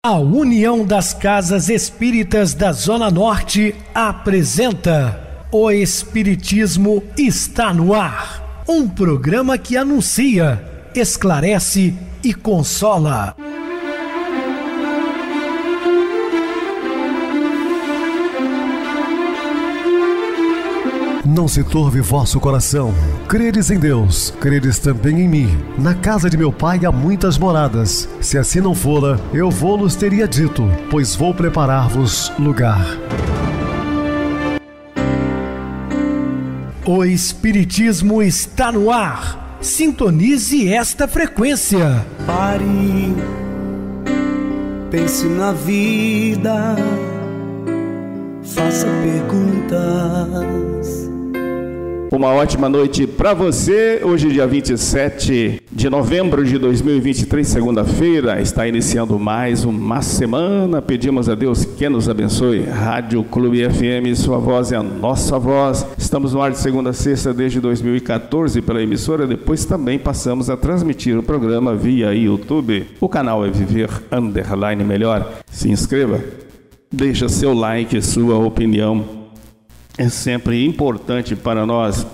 A União das Casas Espíritas da Zona Norte apresenta O Espiritismo Está no Ar, um programa que anuncia, esclarece e consola. Não se turve vosso coração. Credes em Deus, credes também em mim. Na casa de meu pai há muitas moradas. Se assim não fora, eu vou-los teria dito, pois vou preparar-vos lugar. O Espiritismo está no ar. Sintonize esta frequência. Pare, pense na vida, faça perguntas. Uma ótima noite para você. Hoje, dia 27 de novembro de 2023, segunda-feira, está iniciando mais uma semana. Pedimos a Deus que nos abençoe. Rádio Clube FM, sua voz é a nossa voz. Estamos no ar de segunda a sexta desde 2014 pela emissora. Depois também passamos a transmitir o programa via YouTube. O canal é Viver _ Melhor. Se inscreva, deixa seu like, sua opinião. É sempre importante para nós.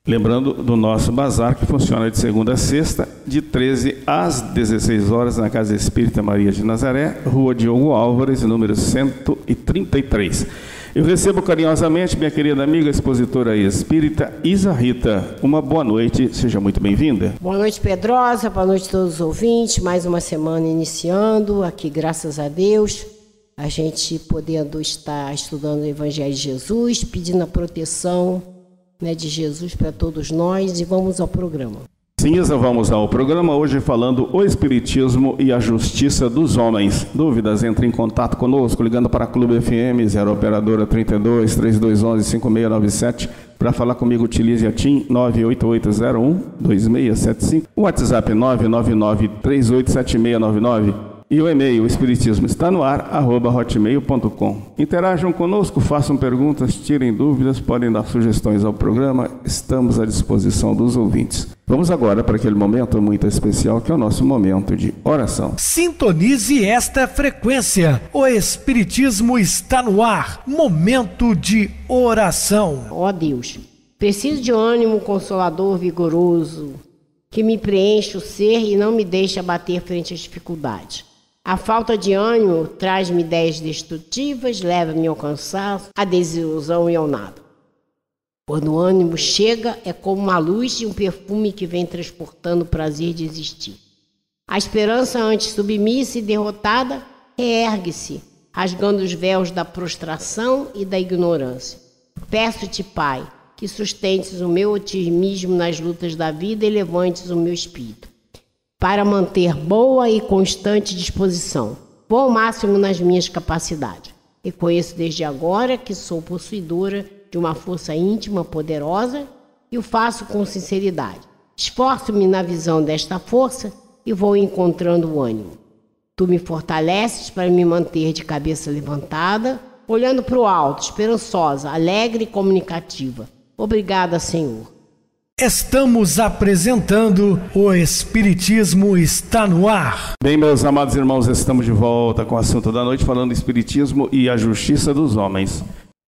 Lembrando do nosso bazar, que funciona de segunda a sexta, de 13 às 16 horas, na Casa Espírita Maria de Nazaré, Rua Diogo Álvares, número 133. Eu recebo carinhosamente minha querida amiga expositora espírita Isa Rita. Uma boa noite, seja muito bem-vinda. Boa noite, Pedrosa, boa noite a todos os ouvintes. Mais uma semana iniciando, aqui graças a Deus. A gente podendo estar estudando o Evangelho de Jesus, pedindo a proteção, de Jesus para todos nós, e vamos ao programa. Sim, Isa, vamos ao programa. Hoje falando o Espiritismo e a Justiça dos Homens. Dúvidas? Entre em contato conosco, ligando para a Clube FM, 0 operadora 32 3211 5697. Para falar comigo, utilize a TIM 98801 2675. O WhatsApp 999 387699. E o e-mail, espiritismoestanoar@hotmail.com. Interajam conosco, façam perguntas, tirem dúvidas, podem dar sugestões ao programa. Estamos à disposição dos ouvintes. Vamos agora para aquele momento muito especial, que é o nosso momento de oração. Sintonize esta frequência. O Espiritismo está no ar. Momento de oração. Ó Deus, preciso de ânimo consolador vigoroso, que me preenche o ser e não me deixe abater frente às dificuldades. A falta de ânimo traz-me ideias destrutivas, leva-me ao cansaço, à desilusão e ao nada. Quando o ânimo chega, é como uma luz e um perfume que vem transportando o prazer de existir. A esperança, antes submissa e derrotada, reergue-se, rasgando os véus da prostração e da ignorância. Peço-te, Pai, que sustentes o meu otimismo nas lutas da vida e levantes o meu espírito, para manter boa e constante disposição. Vou ao máximo nas minhas capacidades. Reconheço desde agora que sou possuidora de uma força íntima poderosa e o faço com sinceridade. Esforço-me na visão desta força e vou encontrando o ânimo. Tu me fortaleces para me manter de cabeça levantada, olhando para o alto, esperançosa, alegre e comunicativa. Obrigada, Senhor. Estamos apresentando O Espiritismo está no ar. Bem, meus amados irmãos, estamos de volta com o assunto da noite, falando do Espiritismo e a Justiça dos Homens.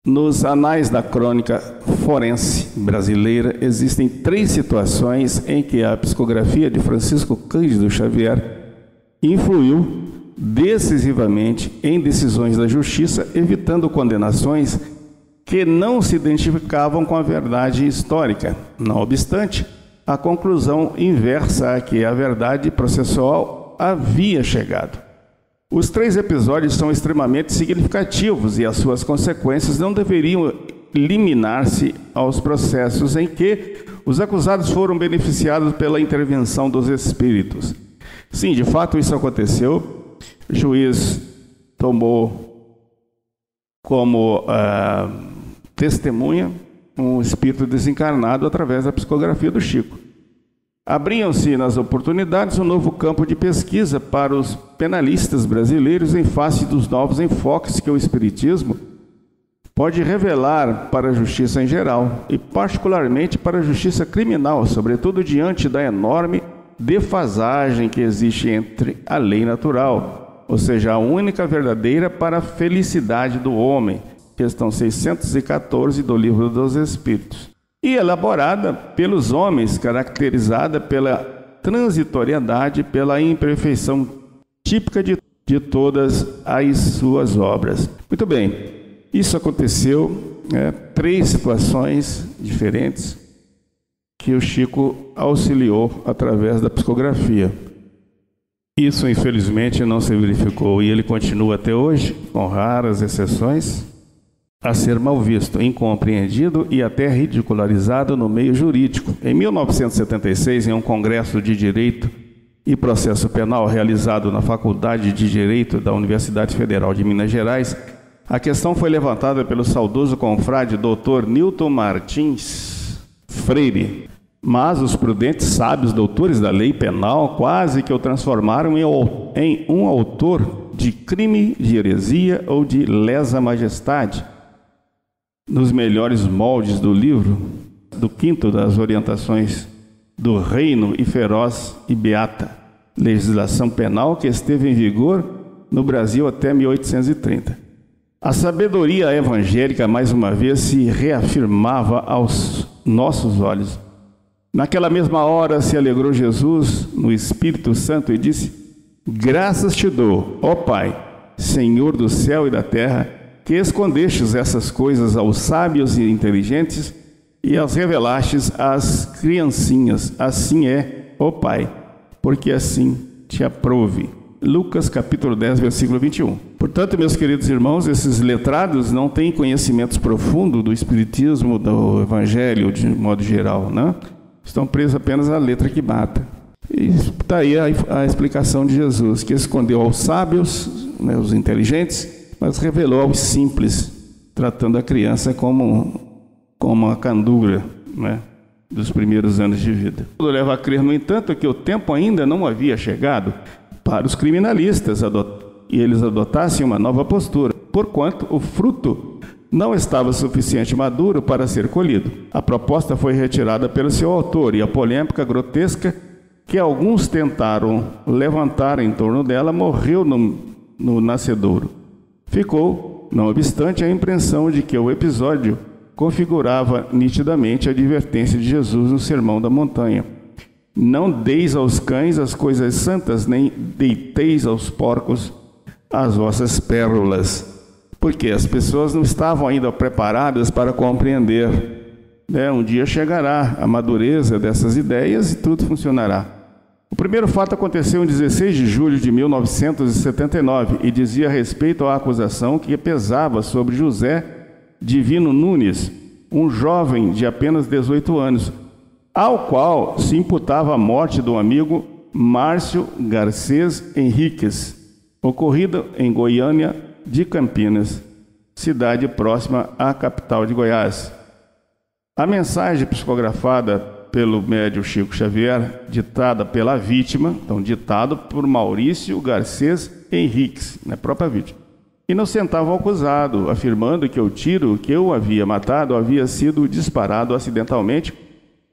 Nos anais da crônica forense brasileira, existem 3 situações em que a psicografia de Francisco Cândido Xavier influiu decisivamente em decisões da justiça, evitando condenações que não se identificavam com a verdade histórica. Não obstante, a conclusão inversa a que a verdade processual havia chegado. Os 3 episódios são extremamente significativos e as suas consequências não deveriam liminar-se aos processos em que os acusados foram beneficiados pela intervenção dos espíritos. Sim, de fato isso aconteceu. O juiz tomou como testemunha um espírito desencarnado através da psicografia do Chico. Abriam-se nas oportunidades um novo campo de pesquisa para os penalistas brasileiros em face dos novos enfoques que o espiritismo pode revelar para a justiça em geral e particularmente para a justiça criminal, sobretudo diante da enorme defasagem que existe entre a lei natural ou seja, a única verdadeira para a felicidade do homem. Questão 614 do Livro dos Espíritos. E elaborada pelos homens, caracterizada pela transitoriedade, pela imperfeição típica de todas as suas obras. Muito bem, isso aconteceu, 3 situações diferentes que o Chico auxiliou através da psicografia. Isso, infelizmente, não se verificou e ele continua até hoje, com raras exceções, a ser mal visto, incompreendido e até ridicularizado no meio jurídico. Em 1976, em um congresso de Direito e Processo Penal realizado na Faculdade de Direito da Universidade Federal de Minas Gerais, a questão foi levantada pelo saudoso confrade Dr. Newton Martins Freire, mas os prudentes sábios doutores da lei penal quase que o transformaram em um autor de crime de heresia ou de lesa majestade. Nos melhores moldes do livro, do 5º das orientações do reino e feroz e beata legislação penal que esteve em vigor no Brasil até 1830. A sabedoria evangélica, mais uma vez, se reafirmava aos nossos olhos. Naquela mesma hora se alegrou Jesus no Espírito Santo e disse: graças te dou, ó Pai, Senhor do céu e da terra, que escondestes essas coisas aos sábios e inteligentes e as revelastes às criancinhas. Assim é, ó Pai, porque assim te aprouve. Lucas capítulo 10, versículo 21. Portanto, meus queridos irmãos, esses letrados não têm conhecimentos profundos do Espiritismo, do Evangelho, de modo geral, né? Estão presos apenas à letra que bata. E está aí a explicação de Jesus, que escondeu aos sábios, né, os inteligentes, mas revelou aos simples, tratando a criança como a candura, né, dos primeiros anos de vida. Tudo leva a crer, no entanto, que o tempo ainda não havia chegado para os criminalistas e eles adotassem uma nova postura, porquanto o fruto não estava suficiente maduro para ser colhido. A proposta foi retirada pelo seu autor e a polêmica grotesca que alguns tentaram levantar em torno dela morreu no nascedouro. Ficou, não obstante, a impressão de que o episódio configurava nitidamente a advertência de Jesus no Sermão da Montanha. Não deis aos cães as coisas santas, nem deiteis aos porcos as vossas pérolas. Porque as pessoas não estavam ainda preparadas para compreender. Um dia chegará a madureza dessas ideias e tudo funcionará. O primeiro fato aconteceu em 16 de julho de 1979 e dizia respeito à acusação que pesava sobre José Divino Nunes, um jovem de apenas 18 anos, ao qual se imputava a morte do amigo Márcio Garcês Henriques, ocorrida em Goiânia de Campinas, cidade próxima à capital de Goiás. A mensagem psicografada pelo médium Chico Xavier, ditada pela vítima, então ditado por Maurício Garcês Henriques, na própria vítima, inocentava o acusado, afirmando que o tiro que o havia matado havia sido disparado acidentalmente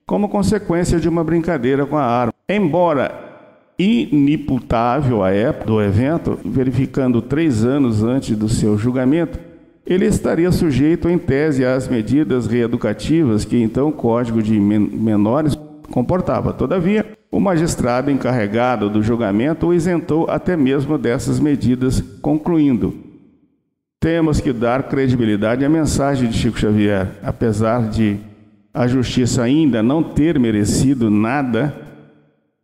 como consequência de uma brincadeira com a arma. Embora inimputável à época do evento, verificando 3 anos antes do seu julgamento, ele estaria sujeito, em tese, às medidas reeducativas que então o Código de Menores comportava. Todavia, o magistrado encarregado do julgamento o isentou até mesmo dessas medidas, concluindo: temos que dar credibilidade à mensagem de Chico Xavier, apesar de a justiça ainda não ter merecido nada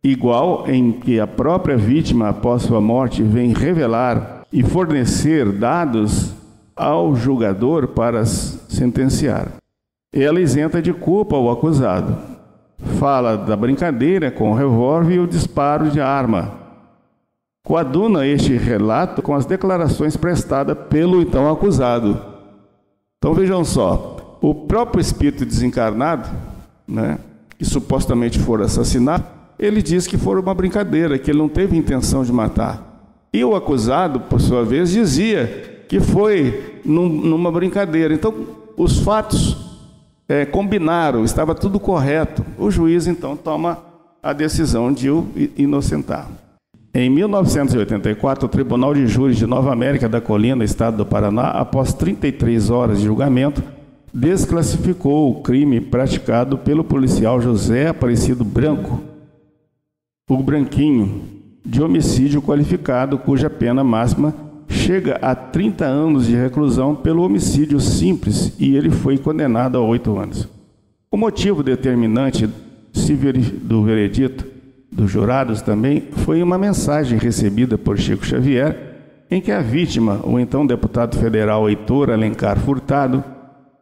igual, em que a própria vítima, após sua morte, vem revelar e fornecer dados ao julgador para sentenciar. Ela isenta de culpa o acusado. Fala da brincadeira com o revólver e o disparo de arma. Coaduna este relato com as declarações prestadas pelo então acusado. Então vejam só, o próprio espírito desencarnado, que supostamente for assassinado, ele diz que foi uma brincadeira, que ele não teve intenção de matar. E o acusado, por sua vez, dizia que foi numa brincadeira. Então, os fatos combinaram, estava tudo correto. O juiz, então, toma a decisão de o inocentar. Em 1984, o Tribunal de Júris de Nova América da Colina, estado do Paraná, após 33 horas de julgamento, desclassificou o crime praticado pelo policial José Aparecido Branco, o Branquinho, de homicídio qualificado, cuja pena máxima chega a 30 anos de reclusão pelo homicídio simples, e ele foi condenado a 8 anos. O motivo determinante do veredito dos jurados também foi uma mensagem recebida por Chico Xavier, em que a vítima, o então deputado federal Heitor Alencar Furtado,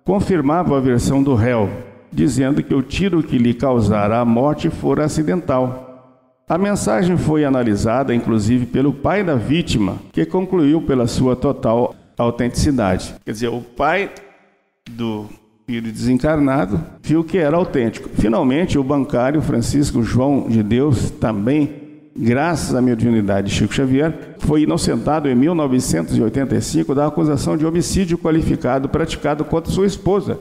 confirmava a versão do réu, dizendo que o tiro que lhe causara a morte fora acidental. A mensagem foi analisada, inclusive, pelo pai da vítima, que concluiu pela sua total autenticidade. Quer dizer, o pai do filho desencarnado viu que era autêntico. Finalmente, o bancário Francisco João de Deus, também, graças à mediunidade de Chico Xavier, foi inocentado em 1985 da acusação de homicídio qualificado praticado contra sua esposa,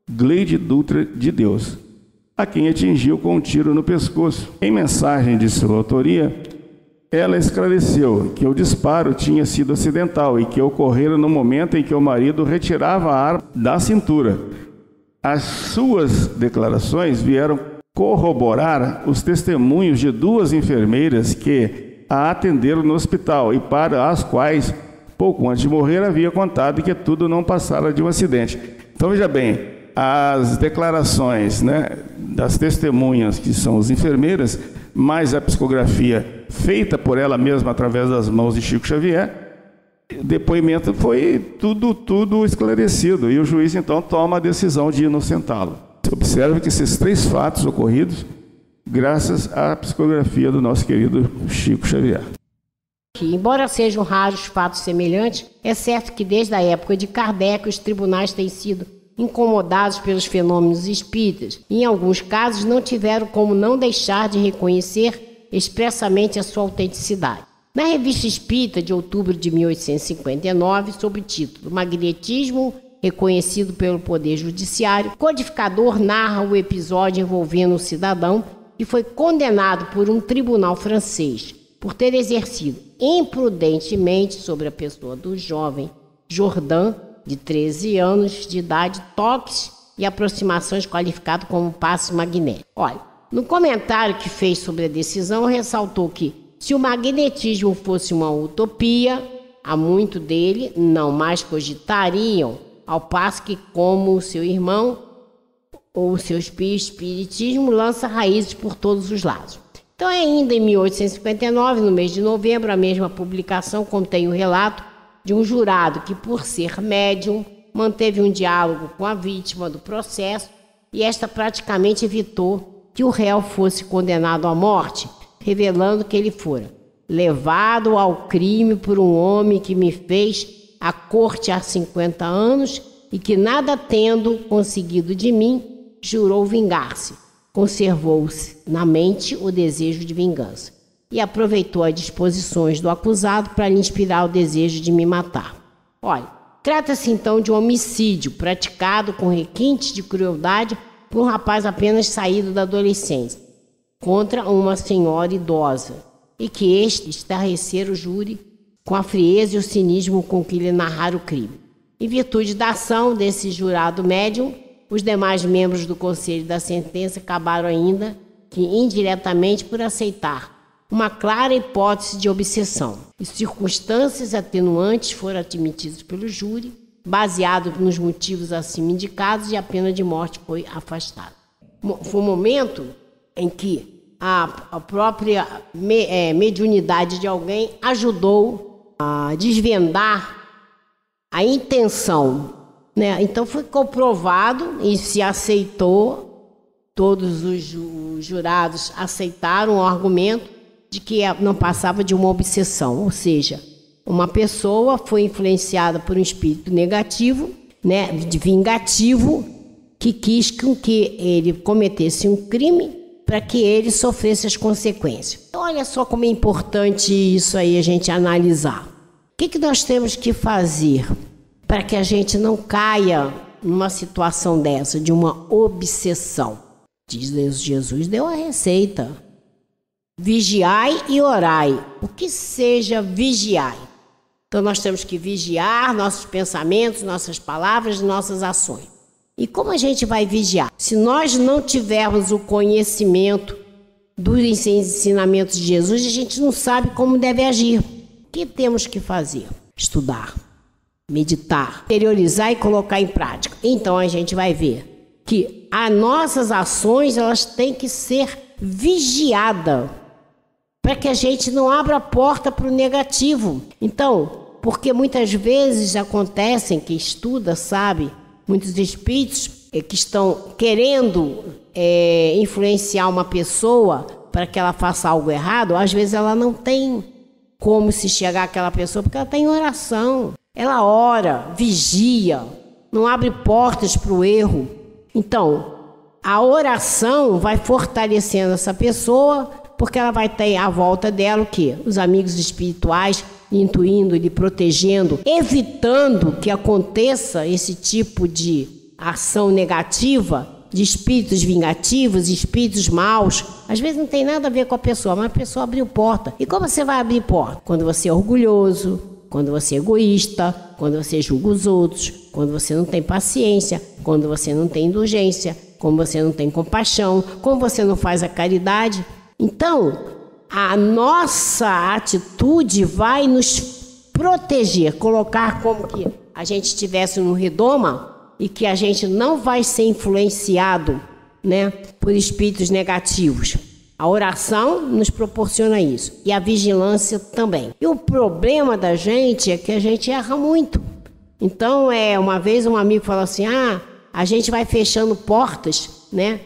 Gleide Dutra de Deus, a quem atingiu com um tiro no pescoço. Em mensagem de sua autoria, ela esclareceu que o disparo tinha sido acidental e que ocorrera no momento em que o marido retirava a arma da cintura. As suas declarações vieram corroborar os testemunhos de 2 enfermeiras que a atenderam no hospital e para as quais, pouco antes de morrer, havia contado que tudo não passara de um acidente. Então, veja bem, as declarações, das testemunhas, que são as enfermeiras, mais a psicografia feita por ela mesma através das mãos de Chico Xavier, o depoimento foi tudo esclarecido, e o juiz então toma a decisão de inocentá-lo. Observe que esses 3 fatos ocorridos graças à psicografia do nosso querido Chico Xavier. Embora sejam raros fatos semelhantes, é certo que desde a época de Kardec os tribunais têm sido incomodados pelos fenômenos espíritas e, em alguns casos, não tiveram como não deixar de reconhecer expressamente a sua autenticidade. Na Revista Espírita de outubro de 1859, sob o título Magnetismo reconhecido pelo Poder Judiciário, o codificador narra o episódio envolvendo um cidadão que foi condenado por um tribunal francês por ter exercido imprudentemente sobre a pessoa do jovem Jordan, de 13 anos de idade, toques e aproximações qualificados como passe magnético. Olha, no comentário que fez sobre a decisão, ressaltou que se o magnetismo fosse uma utopia, há muito dele não mais cogitariam, ao passo que, como o seu irmão ou o seu espiritismo, lança raízes por todos os lados. Então, ainda em 1859, no mês de novembro, a mesma publicação contém o relato de um jurado que, por ser médium, manteve um diálogo com a vítima do processo e esta praticamente evitou que o réu fosse condenado à morte, revelando que ele fora levado ao crime por um homem que me fez a corte há 50 anos e que, nada tendo conseguido de mim, jurou vingar-se. Conservou-se na mente o desejo de vingança e aproveitou as disposições do acusado para lhe inspirar o desejo de me matar. Olha, trata-se então de um homicídio praticado com requintes de crueldade por um rapaz apenas saído da adolescência, contra uma senhora idosa, e que este estarrecera o júri com a frieza e o cinismo com que lhe narrara o crime. Em virtude da ação desse jurado médium, os demais membros do conselho da sentença acabaram ainda que indiretamente por aceitar uma clara hipótese de obsessão. E circunstâncias atenuantes foram admitidas pelo júri, baseado nos motivos acima indicados, e a pena de morte foi afastada. Foi um momento em que a própria mediunidade de alguém ajudou a desvendar a intenção, Então foi comprovado e se aceitou, todos os jurados aceitaram o argumento de que não passava de uma obsessão, ou seja, uma pessoa foi influenciada por um espírito negativo, vingativo, que quis que ele cometesse um crime para que ele sofresse as consequências. Então, olha só como é importante isso aí a gente analisar. O que nós temos que fazer para que a gente não caia numa situação dessa, de uma obsessão? Jesus deu a receita. Vigiai e orai. O que seja vigiai? Então nós temos que vigiar nossos pensamentos, nossas palavras, nossas ações. E como a gente vai vigiar? Se nós não tivermos o conhecimento dos ensinamentos de Jesus, a gente não sabe como deve agir. O que temos que fazer? Estudar, meditar, interiorizar e colocar em prática. Então a gente vai ver que as nossas ações, elas têm que ser vigiadas, para que a gente não abra a porta para o negativo. Então, porque muitas vezes acontecem, que estuda, sabe, muitos espíritos que estão querendo influenciar uma pessoa para que ela faça algo errado, às vezes ela não tem como se chegar àquela pessoa, porque ela está em oração. Ela ora, vigia, não abre portas para o erro. Então, a oração vai fortalecendo essa pessoa, porque ela vai ter à volta dela o quê? Os amigos espirituais, intuindo, lhe protegendo, evitando que aconteça esse tipo de ação negativa, de espíritos vingativos, espíritos maus. Às vezes não tem nada a ver com a pessoa, mas a pessoa abriu porta. E como você vai abrir porta? Quando você é orgulhoso, quando você é egoísta, quando você julga os outros, quando você não tem paciência, quando você não tem indulgência, quando você não tem compaixão, quando você não faz a caridade. Então, a nossa atitude vai nos proteger, colocar como que a gente estivesse num redoma e que a gente não vai ser influenciado, né, por espíritos negativos. A oração nos proporciona isso e a vigilância também. E o problema da gente é que a gente erra muito. Então, uma vez um amigo falou assim, a gente vai fechando portas, né,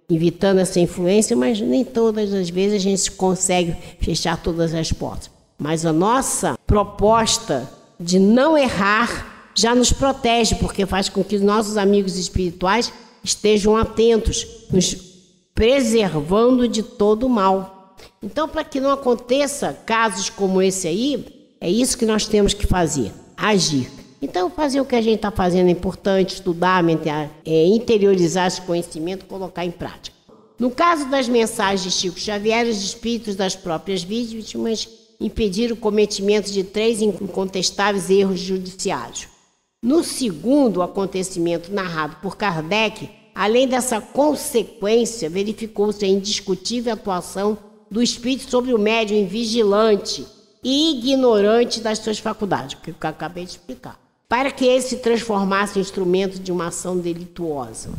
evitando essa influência, mas nem todas as vezes a gente consegue fechar todas as portas. Mas a nossa proposta de não errar já nos protege, porque faz com que os nossos amigos espirituais estejam atentos, nos preservando de todo o mal. Então, para que não aconteça casos como esse aí, é isso que nós temos que fazer, agir. Então, fazer o que a gente está fazendo é importante, estudar, interiorizar esse conhecimento, colocar em prática. No caso das mensagens de Chico Xavier, os espíritos das próprias vítimas impediram o cometimento de 3 incontestáveis erros judiciários. No segundo acontecimento narrado por Kardec, além dessa consequência, verificou-se a indiscutível atuação do espírito sobre o médium invigilante e ignorante das suas faculdades, que eu acabei de explicar, para que ele se transformasse em instrumento de uma ação delituosa.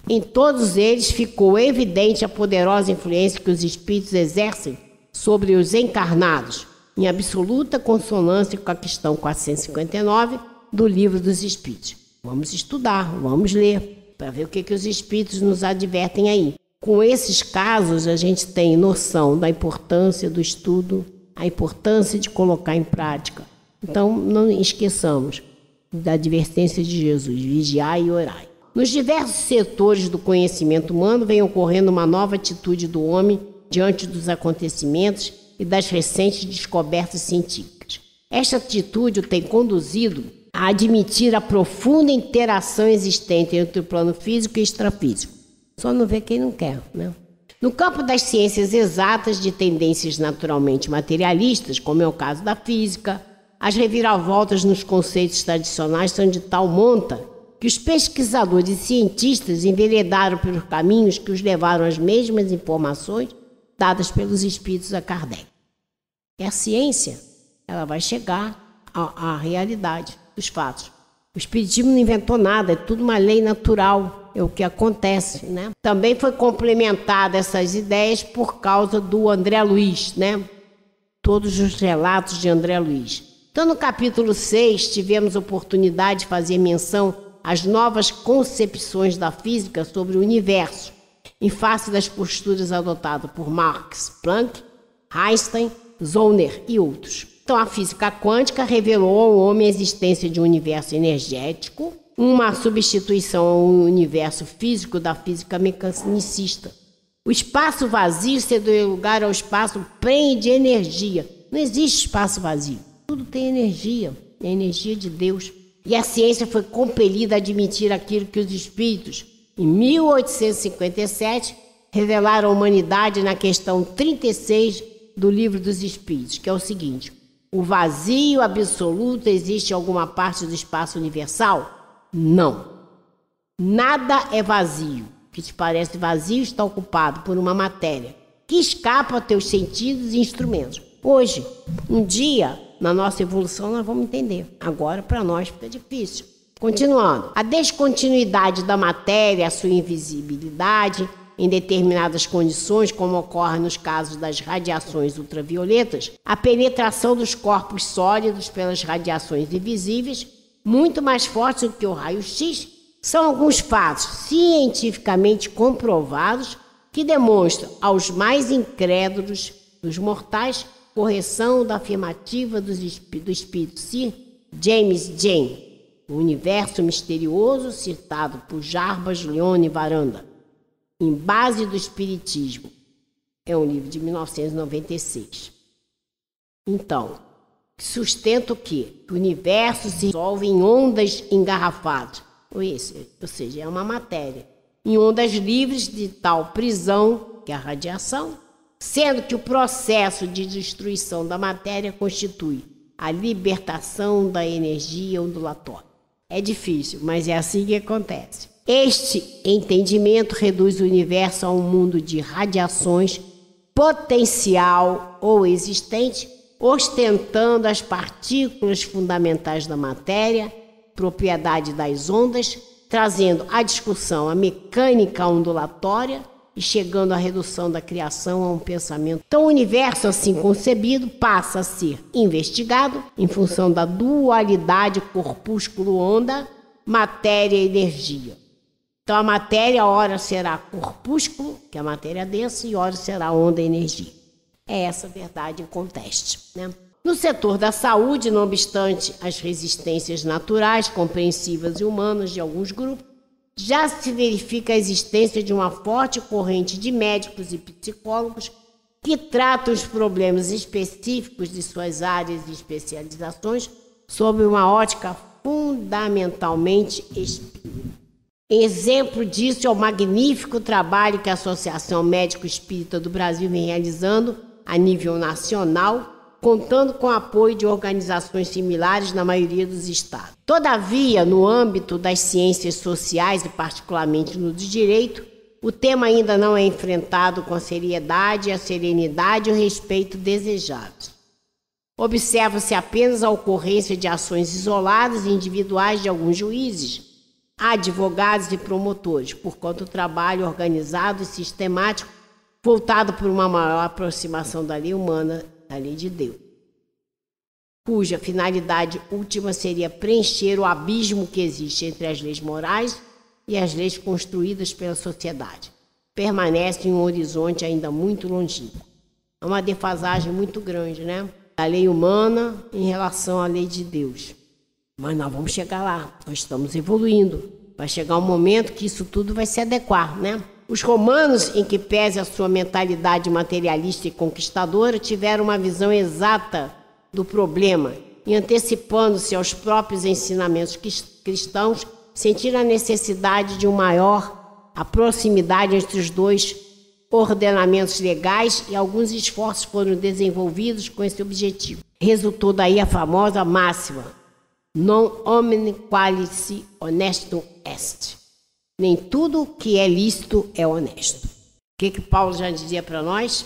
Em todos eles ficou evidente a poderosa influência que os espíritos exercem sobre os encarnados, em absoluta consonância com a questão 459 do Livro dos Espíritos. Vamos estudar, vamos ler, para ver o que os espíritos nos advertem aí. Com esses casos, a gente tem noção da importância do estudo, a importância de colocar em prática. Então, não esqueçamos da advertência de Jesus, vigiai e orai. Nos diversos setores do conhecimento humano vem ocorrendo uma nova atitude do homem diante dos acontecimentos e das recentes descobertas científicas. Esta atitude o tem conduzido a admitir a profunda interação existente entre o plano físico e extrafísico. Só não vê quem não quer, né? No campo das ciências exatas de tendências naturalmente materialistas, como é o caso da física, as reviravoltas nos conceitos tradicionais são de tal monta que os pesquisadores e cientistas enveredaram pelos caminhos que os levaram às mesmas informações dadas pelos espíritos a Kardec. E a ciência, ela vai chegar à realidade dos fatos. O espiritismo não inventou nada, é tudo uma lei natural, é o que acontece, né? Também foi complementada essas ideias por causa do André Luiz, né? Todos os relatos de André Luiz. Então, no capítulo 6, tivemos oportunidade de fazer menção às novas concepções da física sobre o universo, em face das posturas adotadas por Marx, Planck, Einstein, Zollner e outros. Então, a física quântica revelou ao homem a existência de um universo energético, uma substituição ao universo físico da física mecanicista. O espaço vazio cedeu lugar ao espaço prenhe de energia. Não existe espaço vazio. Tudo tem energia, é a energia de Deus. E a ciência foi compelida a admitir aquilo que os espíritos, em 1857, revelar à humanidade na questão 36 do Livro dos Espíritos, que é o seguinte: o vazio absoluto existe em alguma parte do espaço universal? Não. Nada é vazio. O que te parece vazio está ocupado por uma matéria que escapa a teus sentidos e instrumentos. Hoje, um dia, na nossa evolução, nós vamos entender. Agora, para nós, fica difícil. Continuando. A descontinuidade da matéria, a sua invisibilidade, em determinadas condições, como ocorre nos casos das radiações ultravioletas, a penetração dos corpos sólidos pelas radiações invisíveis, muito mais forte do que o raio-x, são alguns fatos cientificamente comprovados que demonstram aos mais incrédulos dos mortais correção da afirmativa do espírito Sir James Jane, o universo misterioso citado por Jarbas Leone Varanda, em base do Espiritismo. É um livro de 1996. Então, sustenta o quê? Que o universo se dissolve em ondas engarrafadas, ou seja, é uma matéria, em ondas livres de tal prisão, que é a radiação, sendo que o processo de destruição da matéria constitui a libertação da energia ondulatória. É difícil, mas é assim que acontece. Este entendimento reduz o universo a um mundo de radiações potencial ou existente, ostentando as partículas fundamentais da matéria, propriedade das ondas, trazendo à discussão a mecânica ondulatória e chegando à redução da criação a um pensamento. Então, o universo assim concebido passa a ser investigado em função da dualidade corpúsculo-onda, matéria e energia. Então, a matéria, ora será corpúsculo, que é a matéria densa, e ora será onda e energia. É essa a verdade em conteste, né? No setor da saúde, não obstante as resistências naturais, compreensivas e humanas de alguns grupos, já se verifica a existência de uma forte corrente de médicos e psicólogos que tratam os problemas específicos de suas áreas e especializações sob uma ótica fundamentalmente espírita. Exemplo disso é o magnífico trabalho que a Associação Médico Espírita do Brasil vem realizando a nível nacional, contando com o apoio de organizações similares na maioria dos estados. Todavia, no âmbito das ciências sociais e particularmente no do direito, o tema ainda não é enfrentado com a seriedade, a serenidade e o respeito desejados. Observa-se apenas a ocorrência de ações isoladas e individuais de alguns juízes, advogados e promotores, por conta do trabalho organizado e sistemático voltado por uma maior aproximação da lei humana, da lei de Deus, cuja finalidade última seria preencher o abismo que existe entre as leis morais e as leis construídas pela sociedade. Permanece em um horizonte ainda muito longínquo. É uma defasagem muito grande, né? Da lei humana em relação à lei de Deus. Mas nós vamos chegar lá, nós estamos evoluindo. Vai chegar um momento que isso tudo vai se adequar, né? Os romanos, em que pese a sua mentalidade materialista e conquistadora, tiveram uma visão exata do problema e, antecipando-se aos próprios ensinamentos cristãos, sentiram a necessidade de uma maior proximidade entre os dois ordenamentos legais e alguns esforços foram desenvolvidos com esse objetivo. Resultou daí a famosa máxima: non omne qualis honestum est. Nem tudo que é lícito é honesto. O que Paulo já dizia para nós?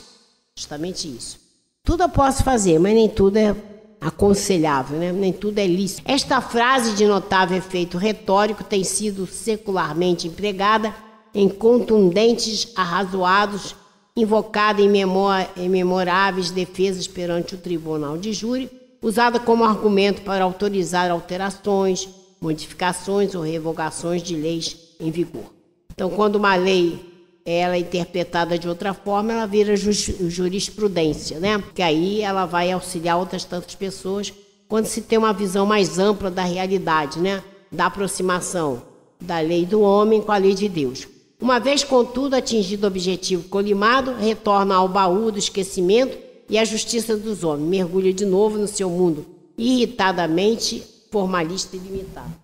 Justamente isso. Tudo eu posso fazer, mas nem tudo é aconselhável, né? Nem tudo é lícito. Esta frase de notável efeito retórico tem sido secularmente empregada em contundentes arrazoados, invocada em memoráveis defesas perante o tribunal de júri, usada como argumento para autorizar alterações, modificações ou revogações de leis em vigor. Então, quando uma lei ela é interpretada de outra forma, ela vira jurisprudência, né? Porque aí ela vai auxiliar outras tantas pessoas quando se tem uma visão mais ampla da realidade, né? Da aproximação da lei do homem com a lei de Deus. Uma vez, contudo, atingido o objetivo colimado, retorna ao baú do esquecimento e à justiça dos homens, mergulha de novo no seu mundo, irritadamente formalista e limitado.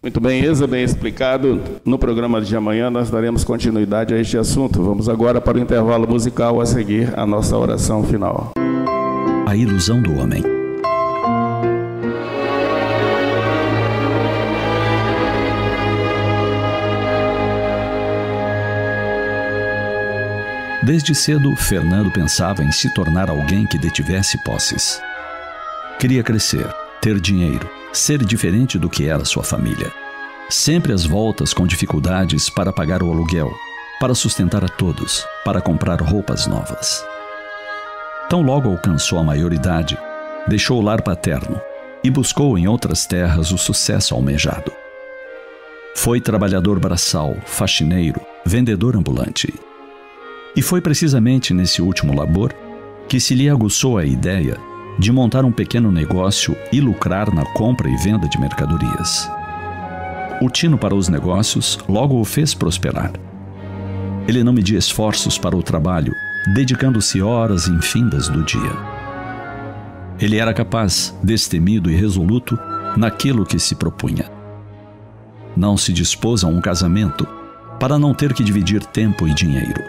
Muito bem, Isa, bem explicado. No programa de amanhã nós daremos continuidade a este assunto. Vamos agora para o intervalo musical, a seguir a nossa oração final. A ilusão do homem. Desde cedo, Fernando pensava em se tornar alguém que detivesse posses. Queria crescer, ter dinheiro, ser diferente do que era sua família. Sempre às voltas com dificuldades para pagar o aluguel, para sustentar a todos, para comprar roupas novas. Tão logo alcançou a maioridade, deixou o lar paterno e buscou em outras terras o sucesso almejado. Foi trabalhador braçal, faxineiro, vendedor ambulante. E foi precisamente nesse último labor que se lhe aguçou a ideia de montar um pequeno negócio e lucrar na compra e venda de mercadorias. O tino para os negócios logo o fez prosperar. Ele não media esforços para o trabalho, dedicando-se horas infindas do dia. Ele era capaz, destemido e resoluto, naquilo que se propunha. Não se dispôs a um casamento para não ter que dividir tempo e dinheiro.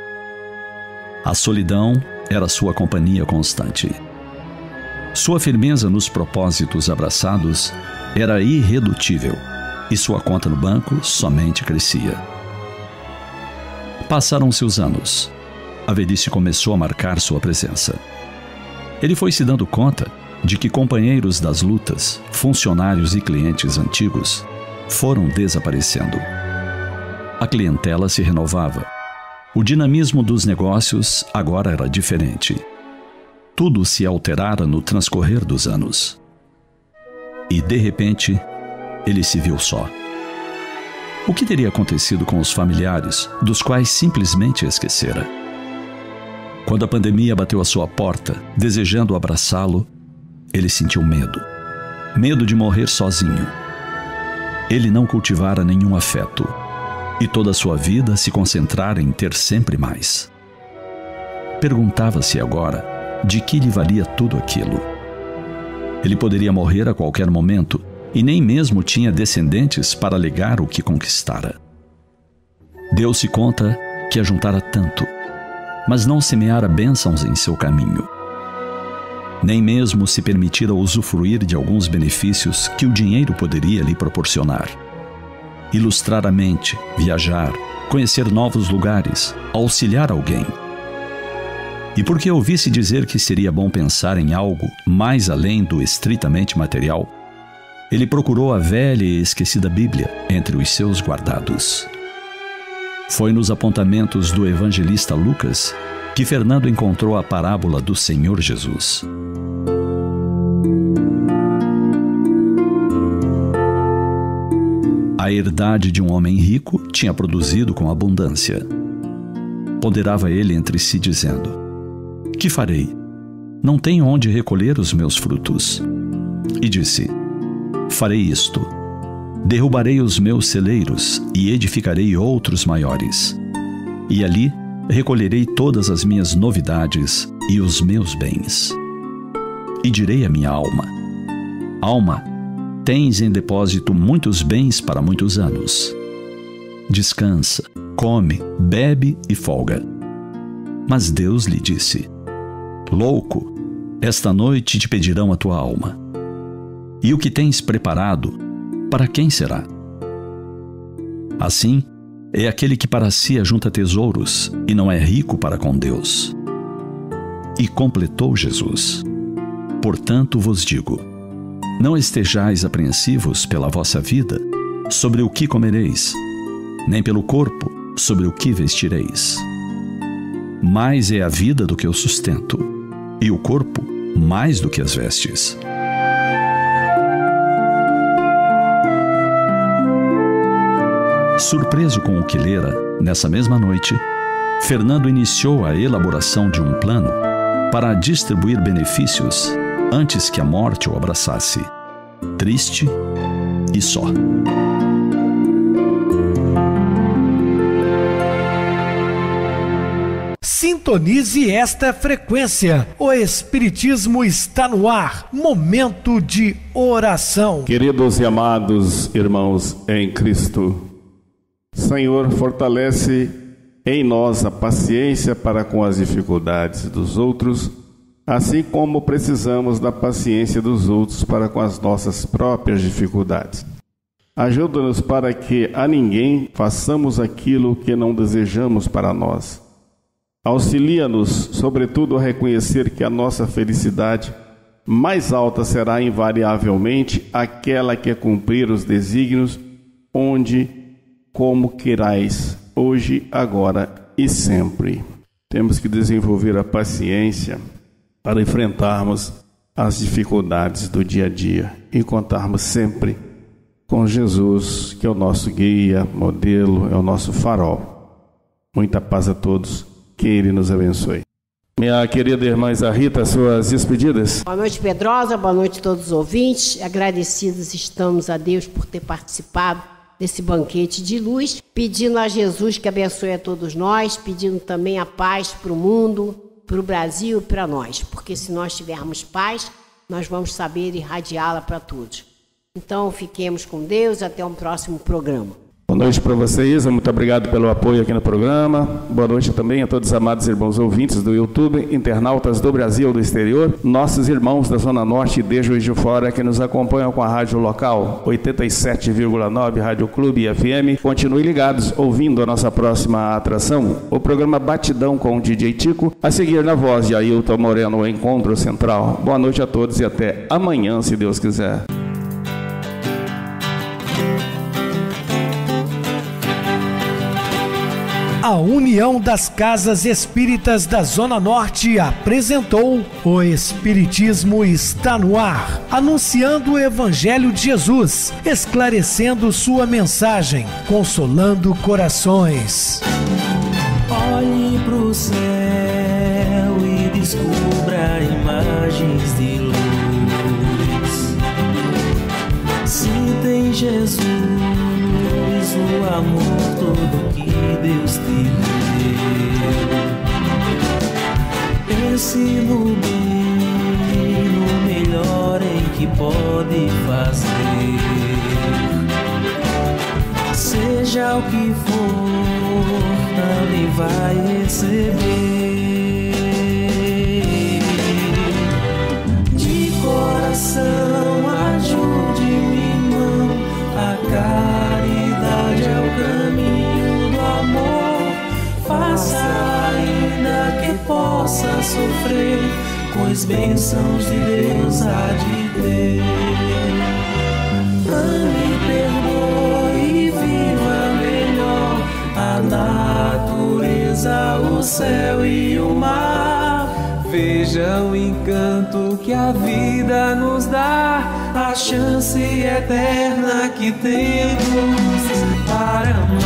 A solidão era sua companhia constante. Sua firmeza nos propósitos abraçados era irredutível e sua conta no banco somente crescia. Passaram-se os anos. A velhice começou a marcar sua presença. Ele foi se dando conta de que companheiros das lutas, funcionários e clientes antigos foram desaparecendo. A clientela se renovava. O dinamismo dos negócios agora era diferente. Tudo se alterara no transcorrer dos anos. E, de repente, ele se viu só. O que teria acontecido com os familiares, dos quais simplesmente esquecera? Quando a pandemia bateu à sua porta, desejando abraçá-lo, ele sentiu medo. Medo de morrer sozinho. Ele não cultivara nenhum afeto, e toda a sua vida se concentrara em ter sempre mais. Perguntava-se agora de que lhe valia tudo aquilo. Ele poderia morrer a qualquer momento e nem mesmo tinha descendentes para legar o que conquistara. Deu-se conta que ajuntara tanto, mas não semeara bênçãos em seu caminho. Nem mesmo se permitira usufruir de alguns benefícios que o dinheiro poderia lhe proporcionar. Ilustrar a mente, viajar, conhecer novos lugares, auxiliar alguém. E porque ouvisse dizer que seria bom pensar em algo mais além do estritamente material, ele procurou a velha e esquecida Bíblia entre os seus guardados. Foi nos apontamentos do evangelista Lucas que Fernando encontrou a parábola do Senhor Jesus. A herdade de um homem rico tinha produzido com abundância. Ponderava ele entre si, dizendo: que farei? Não tenho onde recolher os meus frutos. E disse: farei isto: derrubarei os meus celeiros e edificarei outros maiores. E ali recolherei todas as minhas novidades e os meus bens. E direi à minha alma: alma, tens em depósito muitos bens para muitos anos. Descansa, come, bebe e folga. Mas Deus lhe disse: louco, esta noite te pedirão a tua alma. E o que tens preparado, para quem será? Assim, é aquele que para si ajunta tesouros e não é rico para com Deus. E completou Jesus: portanto vos digo, não estejais apreensivos pela vossa vida, sobre o que comereis, nem pelo corpo, sobre o que vestireis. Mais é a vida do que o sustento, e o corpo mais do que as vestes. Surpreso com o que lera, nessa mesma noite, Fernando iniciou a elaboração de um plano para distribuir benefícios antes que a morte o abraçasse, triste e só. Sintonize esta frequência. O Espiritismo está no ar. Momento de oração. Queridos e amados irmãos em Cristo, Senhor, fortalece em nós a paciência para com as dificuldades dos outros, assim como precisamos da paciência dos outros para com as nossas próprias dificuldades. Ajuda-nos para que a ninguém façamos aquilo que não desejamos para nós. Auxilia-nos, sobretudo, a reconhecer que a nossa felicidade mais alta será invariavelmente aquela que é cumprir os desígnios, onde, como querais, hoje, agora e sempre. Temos que desenvolver a paciência para enfrentarmos as dificuldades do dia a dia e contarmos sempre com Jesus, que é o nosso guia, modelo, é o nosso farol. Muita paz a todos, que Ele nos abençoe. Minha querida irmã Isa Rita, suas despedidas. Boa noite, Pedrosa, boa noite a todos os ouvintes. Agradecidos estamos a Deus por ter participado desse banquete de luz, pedindo a Jesus que abençoe a todos nós, pedindo também a paz para o mundo, para o Brasil e para nós, porque se nós tivermos paz, nós vamos saber irradiá-la para todos. Então, fiquemos com Deus, até um próximo programa. Boa noite para você, Isa, muito obrigado pelo apoio aqui no programa. Boa noite também a todos os amados irmãos ouvintes do YouTube, internautas do Brasil e do exterior, nossos irmãos da Zona Norte e de Juiz de Fora que nos acompanham com a rádio local 87,9 Rádio Clube FM. Continuem ligados, ouvindo a nossa próxima atração, o programa Batidão com o DJ Tico, a seguir na voz de Ailton Moreno, o Encontro Central. Boa noite a todos e até amanhã, se Deus quiser. A União das Casas Espíritas da Zona Norte apresentou O Espiritismo está no ar, anunciando o Evangelho de Jesus, esclarecendo sua mensagem, consolando corações. Olhe pro céu e descubra imagens de luz. Sinta em Jesus o amor todo que Deus te deu. Pense no bem, no melhor em que pode fazer. Seja o que for, também vai receber. De coração, ajude-me, irmão, a caridade é o caminho do amor. Faça ainda que possa sofrer, pois bênçãos de Deus há de ter. Ame, perdoe e viva melhor a natureza, o céu e o mar. Veja o encanto que a vida nos dá, a chance eterna que temos para amar.